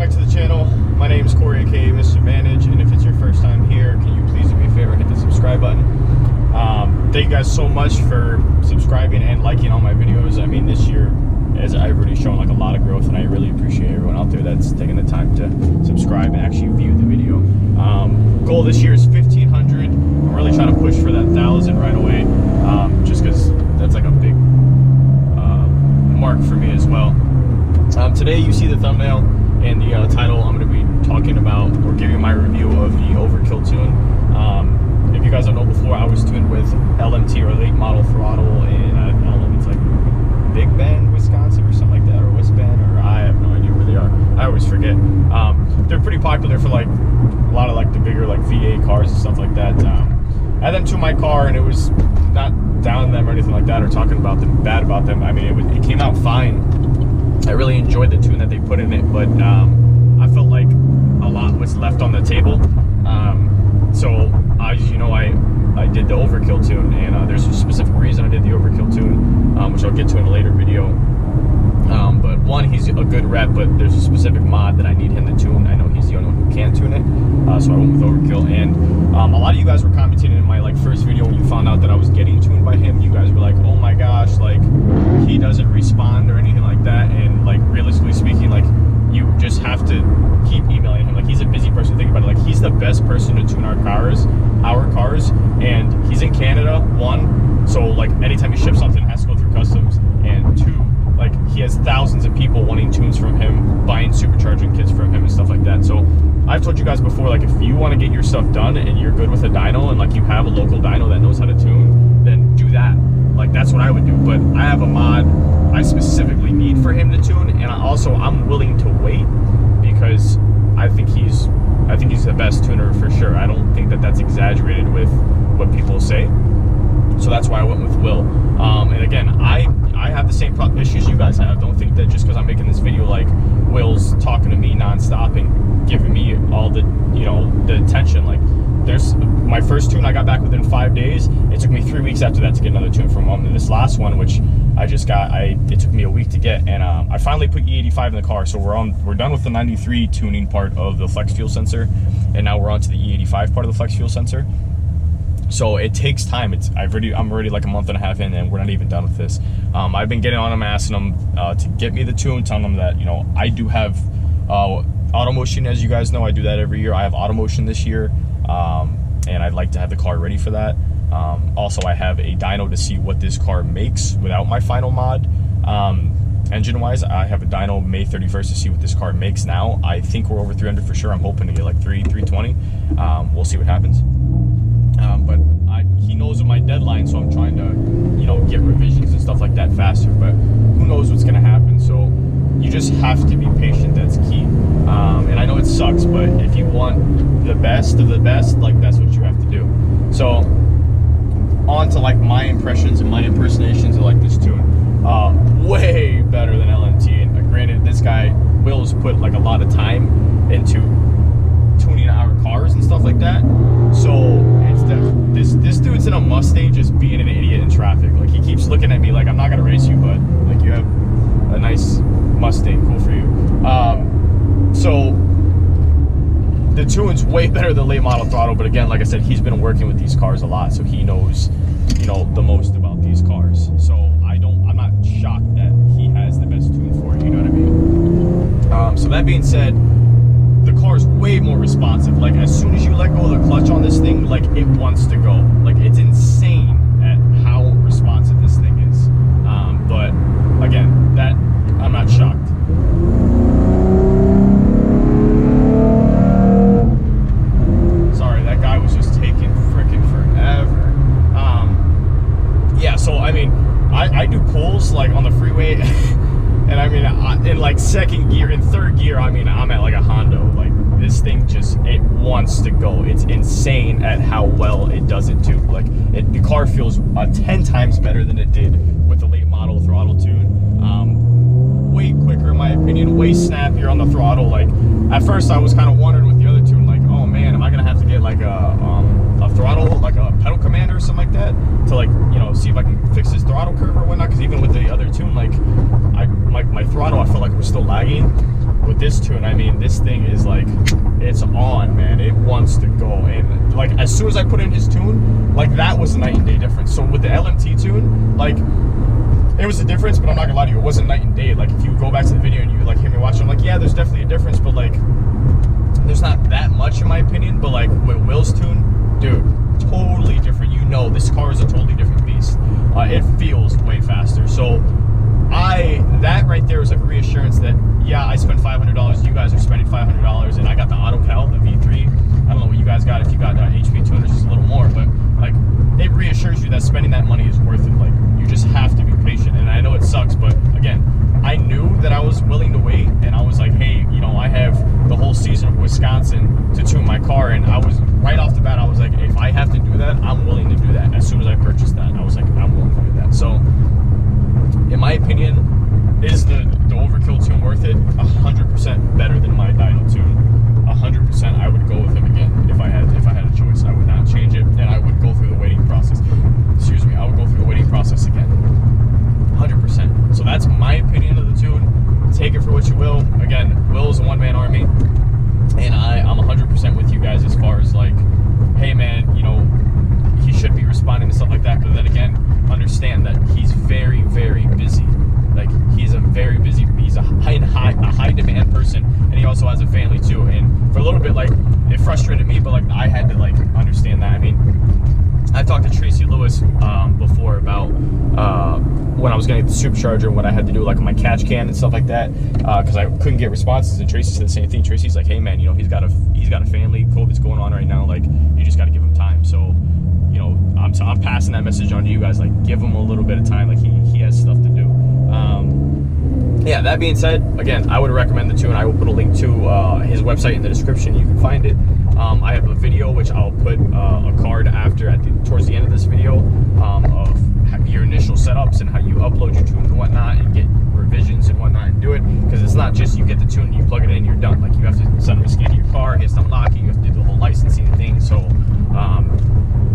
back to the channel. My name is Corey, aka Mr. Manage, and if it's your first time here, can you please do me a favor and hit the subscribe button? Thank you guys so much for subscribing and liking all my videos. I mean, this year, as I've already shown, like a lot of growth, and I really appreciate everyone out there that's taking the time to subscribe and actually view the video. Goal this year is 1,500. I'm really trying to push for that 1,000 right away, just because that's like a big mark for me as well. Today you see the thumbnail and the title. I'm going to be talking about or giving my review of the Overkill Tune. If you guys don't know, before I was tuned with LMT or late model throttle in I don't know if it's like Big Bend, Wisconsin or something like that, or West Bend, or I have no idea where they are. I always forget. They're pretty popular for like a lot of like the bigger like V8 cars and stuff like that. I had them to my car, and it was not down them or anything like that, or talking about them bad about them. I mean, it came out fine. I really enjoyed the tune that they put in it, but I felt like a lot was left on the table. So as you know, I did the Overkill tune, and there's a specific reason I did the Overkill tune, which I'll get to in a later video. But one, he's a good rep, but there's a specific mod that I need him to tune. I know he's the only one who can tune it, so I went with Overkill. And a lot of you guys were commenting in my first video when you found out that I was getting tuned by him. You guys were like, "Oh my gosh, like he doesn't respond or anything like that." And like realistically speaking, like you just have to keep emailing him. Like he's a busy person. Think about it. Like he's the best person to tune our cars, and he's in Canada. One, so like anytime he ships something, it has to go through customs, and two, like he has thousands of people wanting tunes from him, buying supercharging kits from him and stuff like that. So I've told you guys before, like if you want to get your stuff done and you're good with a dyno, and like you have a local dyno that knows how to tune, then do that. Like that's what I would do. But I have a mod I specifically need for him to tune, and I'm willing to wait because I think he's the best tuner for sure. I don't think that that's exaggerated with what people say. So that's why I went with Will. And again, I have the same issues you guys have. Don't think that just because I'm making this video, like Will's talking to me nonstop and giving me all the, the attention. Like there's my first tune I got back within 5 days. It took me 3 weeks after that to get another tune from him. And this last one, which I just got, it took me a week to get, and I finally put E85 in the car. So we're done with the 93 tuning part of the flex fuel sensor, and now we're on to the E85 part of the flex fuel sensor. So it takes time. I'm already like a month and a half in, and we're not even done with this. I've been getting on them, asking them to get me the tune, telling them that I do have Automotion, as you guys know. I do that every year. I have Automotion this year, and I'd like to have the car ready for that. Also, I have a dyno to see what this car makes without my final mod. Engine-wise, I have a dyno May 31st to see what this car makes now. I think we're over 300 for sure. I'm hoping to get like 320. We'll see what happens. But he knows of my deadline, so I'm trying to, get revisions and stuff like that faster. But who knows what's gonna happen? So you just have to be patient. That's key. And I know it sucks, but if you want the best of the best, like that's what you have to do. So on to like my impressions and my impersonations of like this tune. Way better than LMT. And granted, this guy Will's put like a lot of time into tuning our cars and stuff like that. So it's this dude's in a Mustang just being an idiot in traffic. Like he keeps looking at me like, I'm not gonna race you, but like you have a nice Mustang, cool for you. So the tune's way better than late model throttle, but again, like I said, he's been working with these cars a lot, so he knows the most about these cars. So I'm not shocked that he has the best tune for it, you know what I mean? So that being said, the car is way more responsive. Like as soon as you let go of the clutch on this thing, like it wants to go. Like it's insane at how responsive this thing is. But again, that I'm not shocked. Sorry, that guy was just taking freaking forever. Yeah, so I mean, I do pulls like on the freeway. And I mean, in like second gear, in third gear, I mean, I'm at like a Hondo. Like this thing it wants to go. It's insane at how well it does it too. Like the car feels 10 times better than it did with the late model throttle tune. Way quicker in my opinion, way snappier on the throttle. Like at first I was kind of wondering with the other tune, like, oh man, am I gonna have to get like a throttle, like a pedal commander or something like that to like, see if I can fix this throttle curve or whatnot? Because even with the other tune, like my throttle, I felt like it was still lagging. with this tune, I mean, this thing is like, it's on, man. It wants to go. And like, as soon as I put in his tune, like, that was a night and day difference. So with the LMT tune, like, it was a difference, but I'm not gonna lie to you, it wasn't night and day. Like, if you go back to the video and you like hear me watching, I'm like, yeah, there's definitely a difference, but like, there's not that much in my opinion. But like with Will's tune, dude, totally different. You know, this car is a totally different beast. It feels way faster. So that right there is like a reassurance that, yeah, I spent $500, you guys are spending $500, and I got the Automotive, the V3. I don't know what you guys got, if you got HP tuners, just a little more, but like, it reassures you that spending that money is worth it. Like, you just have to be patient. And I know it sucks, but again, I knew that I was willing to wait, and I was like, hey, you know, I have the whole season of Wisconsin to tune my car, and I was right off the bat, I was like, if I have to do that, I'm willing to do that. As soon as I purchased that, I was like, I'm willing to do that. So in my opinion, is the Overkill tune worth it? 100% better than my dyno tune. 100% I would go with him again if I had a choice. I would not change it, and I would go through the waiting process. Excuse me, I would go through the waiting process again. 100%. So that's my opinion of the tune. Take it for what you will. Again, Will is a one-man army, and I'm 100% with you guys as far as like, hey man, you know, he should be responding to stuff like that. But then again, understand that he's very, very busy. Like, he's a very busy, he's a high demand person, and he also has a family too. And for a little bit, like, it frustrated me, but like, I had to like understand that. I mean, I've talked to Tracy Lewis before about when I was getting the supercharger and what I had to do, like my catch can and stuff like that, because I couldn't get responses. And Tracy said the same thing. Tracy's like, hey man, you know, he's got a family, COVID's going on right now, like, you just got to give him time. So, you know, I'm passing that message on to you guys, like, give him a little bit of time, like, he has stuff to do. Yeah, that being said, again, I would recommend the tune. I will put a link to his website in the description. You can find it. I have a video which I'll put a card after towards the end of this video of your initial setups and how you upload your tune and whatnot, and get revisions and whatnot and do it, because it's not just you get the tune, you plug it in, you're done. Like, you have to send them a scan to your car, it has to unlock it, you have to do the whole licensing thing. So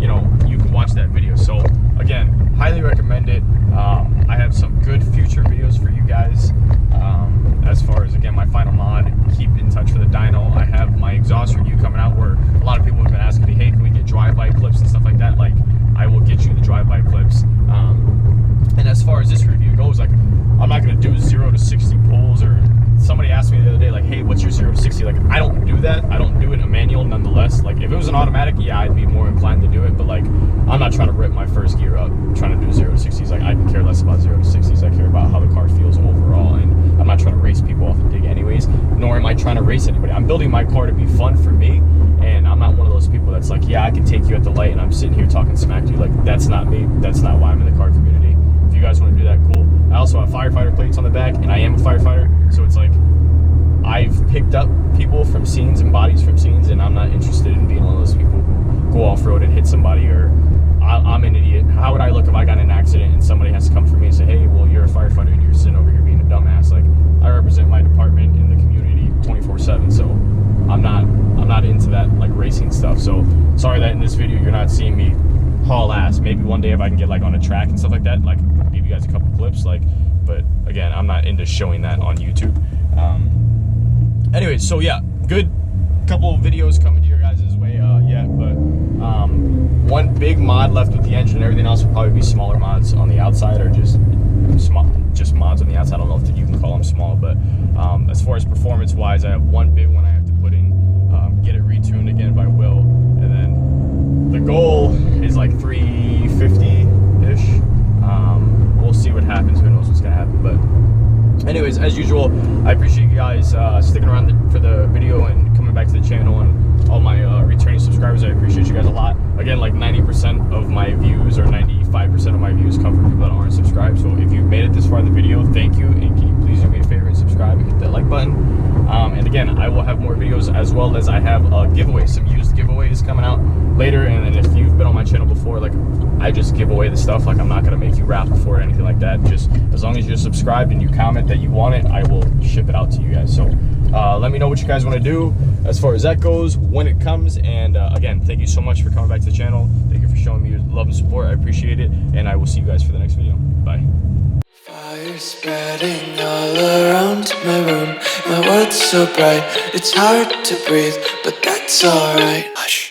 you know, you can watch that video. So again, highly recommend it. I have some good future videos for you guys. As far as, again, my final mod, keep in touch for the dyno. I have my exhaust review coming out, where a lot of people have been asking me, hey, can we get drive-by clips and stuff like that? Like, I will get you the drive-by clips. And as far as this review goes, like, I'm not going to do 0 to 60 pulls. Or somebody asked me the other day, like, hey, what's your 0 to 60? Like, I don't do that. I don't do it in a manual nonetheless. Like, if it was an automatic, yeah, I'd be more inclined to do it. But like, I'm not trying to rip my first gear up trying to do 0 to 60s. Like, I can care less about 0 to 60s. I care about how the car feels overall. And I'm not trying to race people off the dig anyways, nor am I trying to race anybody. I'm building my car to be fun for me, and I'm not one of those people that's like, yeah, I can take you at the light and I'm sitting here talking smack to you. Like, that's not me. That's not why I'm in the car community. If you guys want to do that, cool. I also have firefighter plates on the back, and I am a firefighter, so it's like, I've picked up people from scenes and bodies from scenes, and I'm not interested in being one of those people who go off-road and hit somebody, or I'm an idiot. How would I look if I got in an accident and somebody has to come for me and say, hey, well, you're a firefighter and you're sitting over here being a dumbass? Like, I represent my department in the community 24/7, so I'm not into that, like, racing stuff. So sorry that in this video you're not seeing me haul ass. Maybe one day if I can get like on a track and stuff like that, like, give you guys a couple clips, like, but again, I'm not into showing that on YouTube. Anyways, so yeah, good couple of videos coming to your guys' way yet, but one big mod left with the engine. Everything else will probably be smaller mods on the outside, or just mods on the outside. I don't know if you can call them small, but as far as performance wise, I have one big one I have to put in, get it retuned again by Will, and then the goal is like 350-ish. We'll see what happens. Who knows what's gonna happen, but anyways, as usual, I appreciate you guys sticking around for the video and coming back to the channel, and all my returning subscribers. I appreciate you guys a lot. Again, like 90% of my views, or 95% of my views, come from people that aren't subscribed. So if you've made it this far in the video, thank you, and can you please do me a favor and subscribe and hit that like button. And again, I will have more videos, as well as I have giveaways, some used giveaways coming out later. And then if you've been on my channel before, like, I just give away the stuff. Like, I'm not gonna make you raffle for it or anything like that. Just as long as you're subscribed and you comment that you want it, I will ship it out to you guys. So let me know what you guys want to do as far as that goes when it comes. And again, thank you so much for coming back to the channel. Thank you for showing me your love and support. I appreciate it, and I will see you guys for the next video. Bye. Fire spreading all around my room. My world's so bright, it's hard to breathe, but that's alright. Hush.